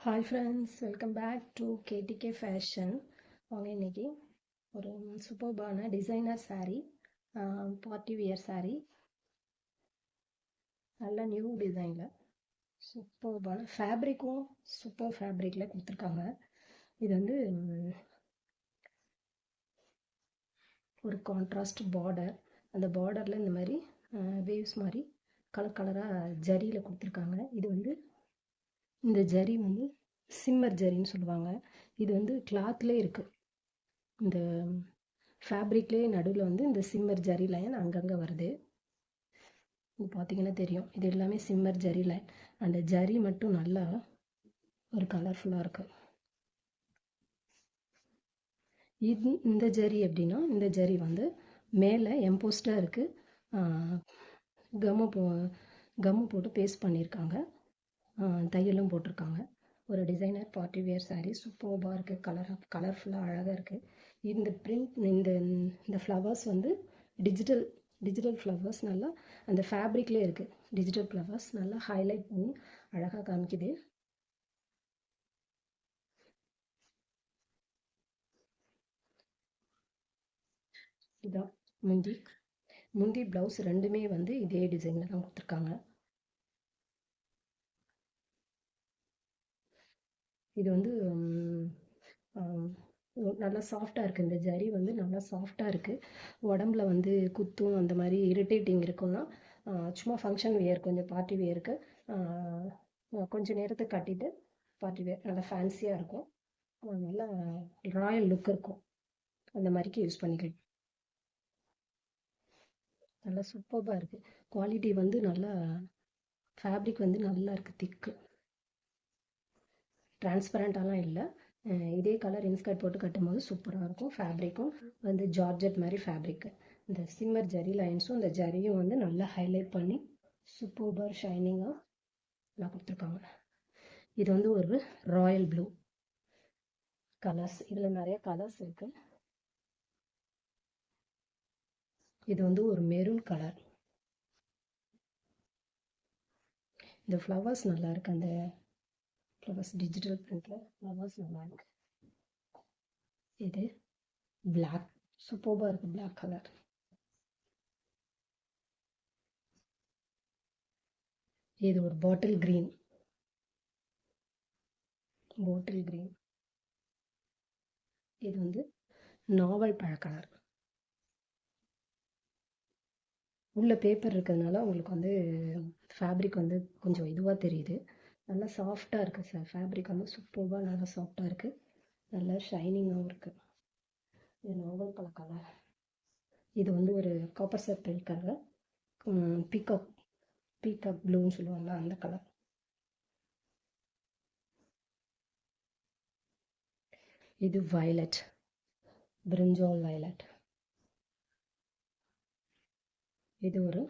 Hi friends, welcome back to KDK fashion. அவங்க இன்னைக்கு ஒரு சூப்பர்பான designer saree, party wear saree, நல்ல நியூ டிசைனில் சூப்பர்பான ஃபேப்ரிக்கும் சூப்பர் ஃபேப்ரிக்கில் கொடுத்துருக்காங்க. இது வந்து ஒரு கான்ட்ராஸ்ட் பார்டர், அந்த பார்டரில் இந்த மாதிரி வேவ்ஸ் மாதிரி கலர் கலராக ஜரியில் கொடுத்துருக்காங்க. இது வந்து இந்த ஜரி வந்து சிம்மர் ஜரின்னு சொல்லுவாங்க. இது வந்து கிளாத்லேயே இருக்குது. இந்த ஃபேப்ரிக்லேயே நடுவில் வந்து இந்த சிம்மர் ஜரி லைன் அங்கங்கே வருது. இது பார்த்தீங்கன்னா தெரியும், இது எல்லாமே சிம்மர் ஜரி லைன். அந்த ஜரி மட்டும் நல்லா ஒரு கலர்ஃபுல்லாக இருக்கு. இந்த ஜரி எப்படின்னா, இந்த ஜரி வந்து மேலே எம்போஸ்டாக இருக்குது. கம்மு போட்டு பேஸ்ட் பண்ணியிருக்காங்க. தையலும் போட்டிருக்காங்க. ஒரு டிசைனர் பார்ட்டி வியர் saree சூப்பர்பாக இருக்குது. கலர்ஃபுல்லாக அழகாக இருக்குது. இந்த பிரிண்ட் இந்த ஃப்ளவர்ஸ் வந்து டிஜிட்டல் ஃப்ளவர்ஸ் நல்லா அந்த ஃபேப்ரிக்லேயே இருக்குது. டிஜிட்டல் ஃப்ளவர்ஸ் நல்லா ஹைலைட் பண்ணி அழகாக காமிக்குது. இதான் முந்தி ப்ளவுஸ் ரெண்டுமே வந்து இதே டிசைனில் தான் கொடுத்துருக்காங்க. இது வந்து நல்லா சாஃப்டாக இருக்குது. இந்த ஜரி வந்து நல்லா சாஃப்டாக இருக்குது. உடம்புல வந்து குத்தும் அந்த மாதிரி இரிட்டேட்டிங் இருக்குன்னா சும்மா ஃபங்க்ஷன் வியர், கொஞ்சம் பார்ட்டி வியருக்கு கொஞ்சம் நேரத்துக்கு கட்டிட்டு பார்ட்டி வியர் நல்லா ஃபேன்சியாக இருக்கும். நல்லா ராயல் லுக் இருக்கும். அந்த மாதிரிக்கு யூஸ் பண்ணிக்கலாம். நல்லா சூப்பராக இருக்குது. குவாலிட்டி வந்து நல்லா ஃபேப்ரிக் வந்து நல்லா இருக்குது. திக்கு டிரான்ஸ்பரண்டாலாம் இல்லை. இதே கலர் இன்ஸ்கர்ட் போட்டு கட்டும்போது சூப்பராக இருக்கும். ஃபேப்ரிக்கும் வந்து ஜார்ஜெட் மாதிரி ஃபேப்ரிக்கு. இந்த சிம்மர் ஜரி லைன்ஸும் இந்த ஜரியும் வந்து நல்லா ஹைலைட் பண்ணி சூப்பர் ஷைனிங்காக நல்லா கொடுத்துருக்காங்க. இது வந்து ஒரு ராயல் ப்ளூ கலர்ஸ். இதில் நிறைய கலர்ஸ் இருக்குது. இது வந்து ஒரு மெரூன் கலர். இந்த ஃப்ளவர்ஸ் நல்லா இருக்கு. அந்த ஃப்ளவர்ஸ் டிஜிட்டல் பிரிண்டில் ஃப்ளவர்ஸ் நல்லா இருக்கு. இது பிளாக், சூப்பராக இருக்குது பிளாக் கலர். இது ஒரு பாட்டில் கிரீன். இது வந்து நாவல் பழ கலர். உள்ள பேப்பர் இருக்கிறதுனால உங்களுக்கு வந்து ஃபேப்ரிக் வந்து கொஞ்சம் இதுவாக தெரியுது. நல்லா சாஃப்டாக இருக்குது சார். ஃபேப்ரிக் வந்து சூப்பராக நல்லா சாஃப்டாக இருக்குது. நல்லா ஷைனிங்காகவும் இருக்குது. இது நாவல் பழ கலர். இது வந்து ஒரு காப்பர் சர்க்கிள் கலர். பீகாக் ப்ளூன்னு சொல்லுவாங்க, அந்த கலர். இது வயலட், பிரிஞ்சால் வயலட். இது ஒரு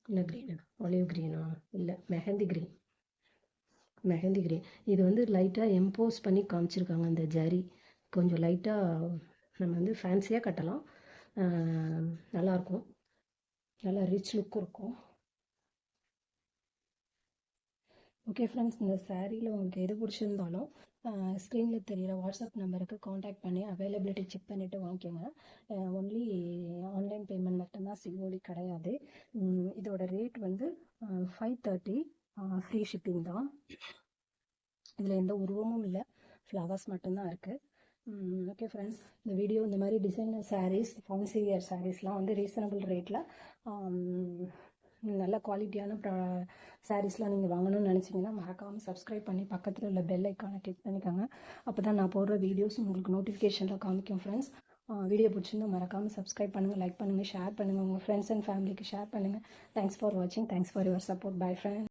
என்ன க்ரீனா, ஆலிவ் க்ரீனா, இல்லை மெஹந்தி க்ரீன். இது வந்து லைட்டாக எம்போஸ் பண்ணி காமிச்சிருக்காங்க. அந்த ஜரி கொஞ்சம் லைட்டாக நம்ம வந்து ஃபேன்சியாக கட்டலாம். நல்லாயிருக்கும். நல்லா ரிச் லுக் இருக்கும். ஓகே ஃப்ரெண்ட்ஸ், இந்த சாரியில் உங்களுக்கு எது பிடிச்சிருந்தாலும் ஸ்க்ரீனில் தெரிகிற வாட்ஸ்அப் நம்பருக்கு காண்டாக்ட் பண்ணி அவைலபிலிட்டி செக் பண்ணிவிட்டு வாங்கிக்கோங்க. ஒன்லி ஆன்லைன் பேமெண்ட் மட்டும்தான், சிஓடி கிடையாது. இதோட ரேட் வந்து 530. ஃப்ரீ ஷிப்பிங் தான். இதில் எந்த உருவமும் இல்லை, ஃப்ளவர்ஸ் மட்டும்தான் இருக்குது. ஓகே ஃப்ரெண்ட்ஸ், இந்த வீடியோ இந்த மாதிரி டிசைனர் சாரீஸ், ஃபேன்சி வியர் சாரீஸ்லாம் வந்து ரீசனபிள் ரேட்டில் நல்ல குவாலிட்டியான சாரீஸ்லாம் நீங்கள் வாங்கணும்னு நினச்சிங்கன்னா மறக்காமல் சப்ஸ்கிரைப் பண்ணி பக்கத்தில் உள்ள பெல் ஐக்கானை கிளிக் பண்ணிக்கோங்க. அப்போ தான் நான் போடுற வீடியோஸ் உங்களுக்கு நோட்டிஃபிகேஷனில் காமிக்கும் ஃப்ரெண்ட்ஸ். வீடியோ பிடிச்சிருந்தா மறக்காமல் சப்ஸ்கிரைப் பண்ணுங்கள், லைக் பண்ணுங்கள், ஷேர் பண்ணுங்கள், உங்கள் ஃப்ரெண்ட்ஸ் அண்ட் ஃபேமிலிக்கு ஷேர் பண்ணுங்கள். தேங்க்ஸ் ஃபார் வாட்சிங். Thanks for your support. Bye friends.